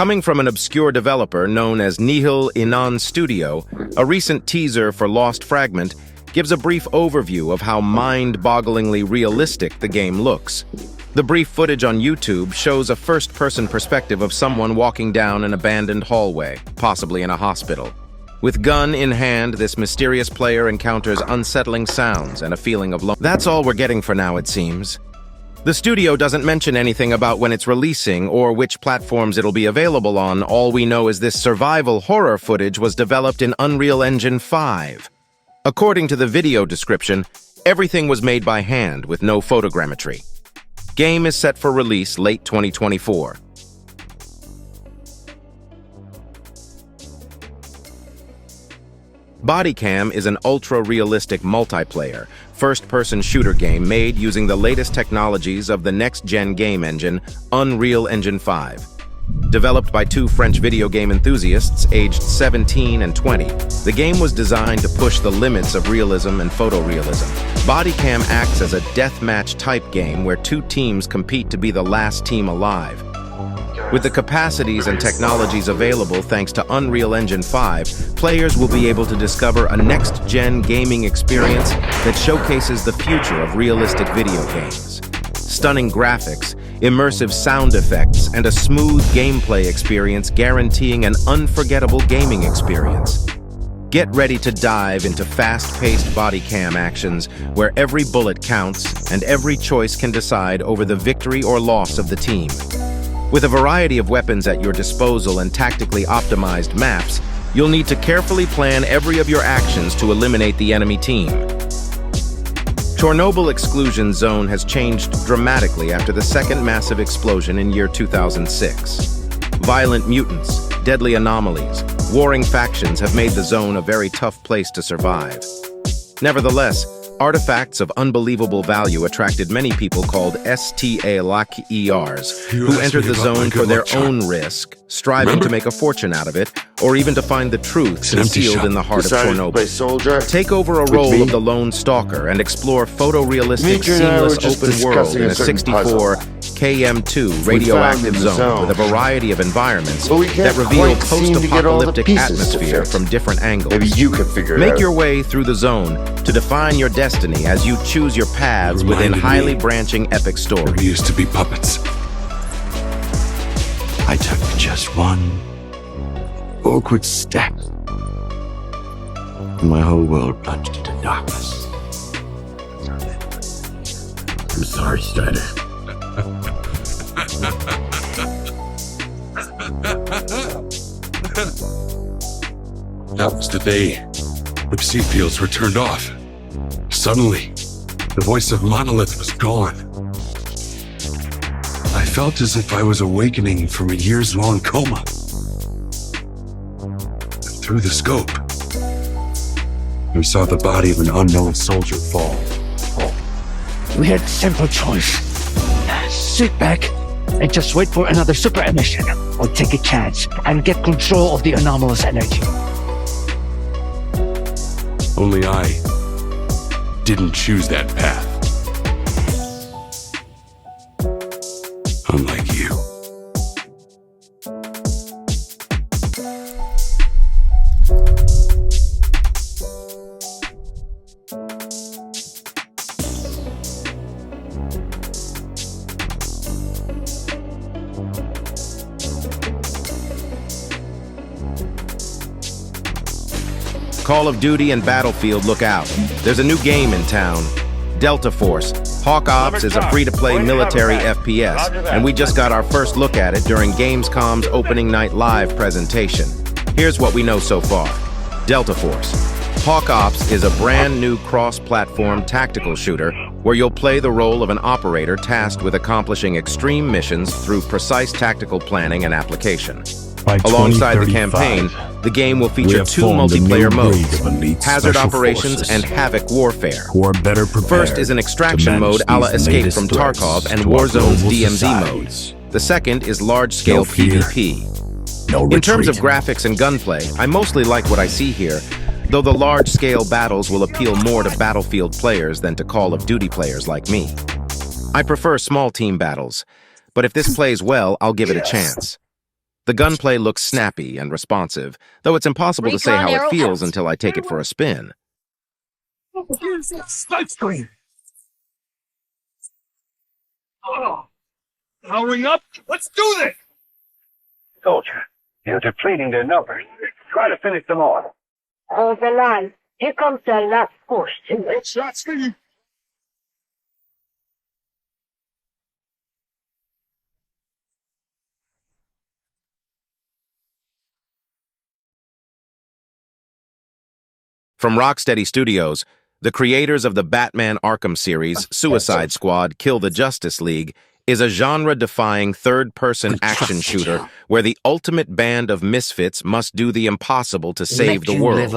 Coming from an obscure developer known as Nihil Inan Studio, a recent teaser for Lost Fragment gives a brief overview of how mind-bogglingly realistic the game looks. The brief footage on YouTube shows a first-person perspective of someone walking down an abandoned hallway, possibly in a hospital. With gun in hand, this mysterious player encounters unsettling sounds and a feeling of loneliness. That's all we're getting for now, it seems. The studio doesn't mention anything about when it's releasing or which platforms it'll be available on. All we know is this survival horror footage was developed in Unreal Engine 5. According to the video description, everything was made by hand with no photogrammetry. Game is set for release late 2024. Bodycam is an ultra-realistic multiplayer, first-person shooter game made using the latest technologies of the next-gen game engine, Unreal Engine 5. Developed by two French video game enthusiasts aged 17 and 20, the game was designed to push the limits of realism and photorealism. Bodycam acts as a deathmatch-type game where two teams compete to be the last team alive. With the capacities and technologies available thanks to Unreal Engine 5, players will be able to discover a next-gen gaming experience that showcases the future of realistic video games. Stunning graphics, immersive sound effects, and a smooth gameplay experience guaranteeing an unforgettable gaming experience. Get ready to dive into fast-paced Bodycam actions where every bullet counts and every choice can decide over the victory or loss of the team. With a variety of weapons at your disposal and tactically optimized maps, you'll need to carefully plan every of your actions to eliminate the enemy team. Chernobyl Exclusion Zone has changed dramatically after the second massive explosion in year 2006. Violent mutants, deadly anomalies, warring factions have made the zone a very tough place to survive. Nevertheless, artifacts of unbelievable value attracted many people called STA-LAC-ERs, who entered the zone for their own risk, striving to make a fortune out of it, or even to find the truth concealed in the heart of Chernobyl. Take over a role of the lone stalker and explore photorealistic, seamless open world in a 64 km2 radioactive zone with a variety of environments that reveal post-apocalyptic atmosphere from different angles. Maybe you can figure it out. Make your way through the zone to define your destiny as you choose your paths within highly branching epic stories. We used to be puppets. I took just one awkward step, and my whole world plunged into darkness. I'm sorry, Strider. That was the day the sea fields were turned off. Suddenly, the voice of Monolith was gone. I felt as if I was awakening from a years-long coma. Through the scope, we saw the body of an unknown soldier fall. We had a simple choice. Sit back and just wait for another super emission, or take a chance and get control of the anomalous energy. Only I didn't choose that path. Unlike you. Call of Duty and Battlefield, look out. There's a new game in town, Delta Force. Hawk Ops is a free-to-play military FPS, and we just got our first look at it during Gamescom's opening night live presentation. Here's what we know so far. Delta Force. Hawk Ops is a brand new cross-platform tactical shooter where you'll play the role of an operator tasked with accomplishing extreme missions through precise tactical planning and application. Alongside the campaign, the game will feature two multiplayer modes, Hazard Operations and Havoc Warfare. First is an extraction mode a la Escape from Tarkov and Warzone's DMZ modes. The second is large-scale PvP. In terms of graphics and gunplay, I mostly like what I see here, though the large-scale battles will appeal more to Battlefield players than to Call of Duty players like me. I prefer small team battles, but if this plays well, I'll give it a chance. The gunplay looks snappy and responsive, though it's impossible to say how it feels until I take it for a spin. Snipe screen. Oh, powering up. Let's do this. Soldier, you're depleting their numbers. Try to finish them off. Hold the line. Here comes the last push. It's not speed. From Rocksteady Studios, the creators of the Batman Arkham series, Suicide Squad, Kill the Justice League, is a genre-defying third-person action shooter where the ultimate band of misfits must do the impossible to save the world.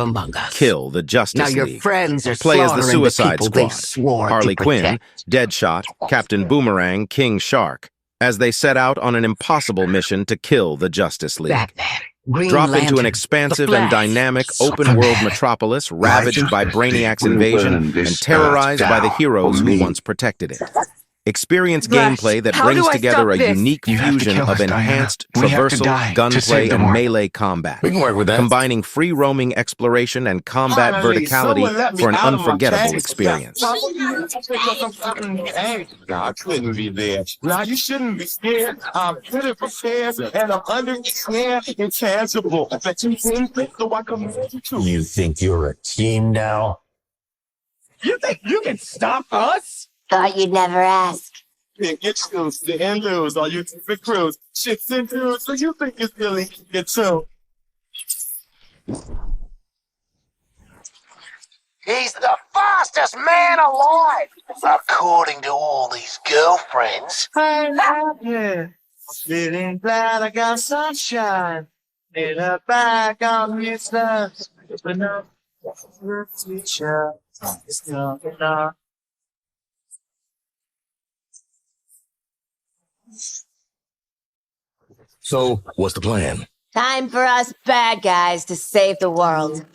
Kill the Justice Now League. your friends are Play as the slaughtering Suicide people they Squad, swore Harley to Quinn, protect. Deadshot, Captain Boomerang, King Shark, as they set out on an impossible mission to kill the Justice League. Batman, Green Drop into Lantern, an expansive The and Flash, dynamic Superman. open-world metropolis ravaged by Brainiac's invasion and terrorized by the heroes who once protected it. Experience gameplay that brings together a unique fusion of enhanced traversal, gunplay, and melee combat, combining free-roaming exploration and combat verticality for an unforgettable experience. Hey, I couldn't be there. Now you shouldn't be scared. I'm pretty prepared and I'm understand intangible. But you think so I come to You think you're a team now? You think you can stop us? Thought you'd never ask. Then get shoes, the end lose, all you for crews. Shit's in dudes, so you think it's really good too. He's the fastest man alive, according to all his girlfriends. I'm happy, feeling glad I got sunshine. In the back of his stuff, open up the future. It's coming up. So, what's the plan? Time for us bad guys to save the world.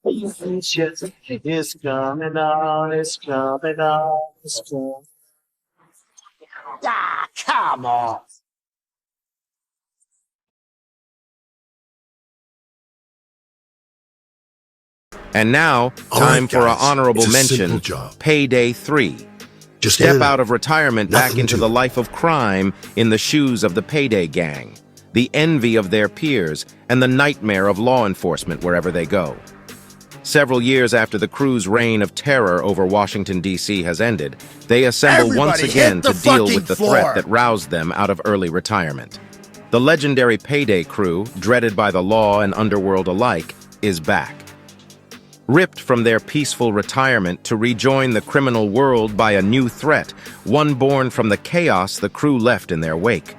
The future is coming on, it's coming on, it's coming. Ah, come on. And now, All time right, for an guys, honorable it's a simple mention, job. Payday 3. Just Step out of retirement back Nothing into to the it. life of crime in the shoes of the Payday gang, the envy of their peers, and the nightmare of law enforcement wherever they go. Several years after the crew's reign of terror over Washington, D.C. has ended, they assemble once again to deal with the threat that roused them out of early retirement. The legendary Payday crew, dreaded by the law and underworld alike, is back. Ripped from their peaceful retirement to rejoin the criminal world by a new threat, one born from the chaos the crew left in their wake.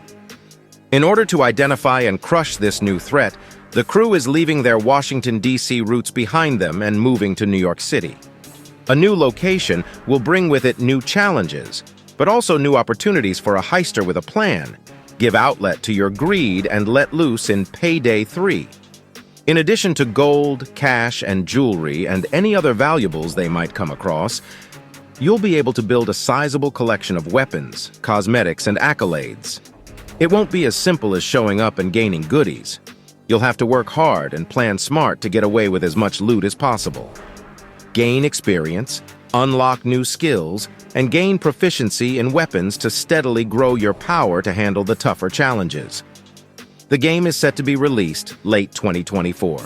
In order to identify and crush this new threat, the crew is leaving their Washington, D.C. roots behind them and moving to New York City. A new location will bring with it new challenges, but also new opportunities for a heister with a plan. Give outlet to your greed and let loose in Payday 3. In addition to gold, cash, and jewelry, and any other valuables they might come across, you'll be able to build a sizable collection of weapons, cosmetics, and accolades. It won't be as simple as showing up and gaining goodies. You'll have to work hard and plan smart to get away with as much loot as possible. Gain experience, unlock new skills, and gain proficiency in weapons to steadily grow your power to handle the tougher challenges. The game is set to be released late 2024.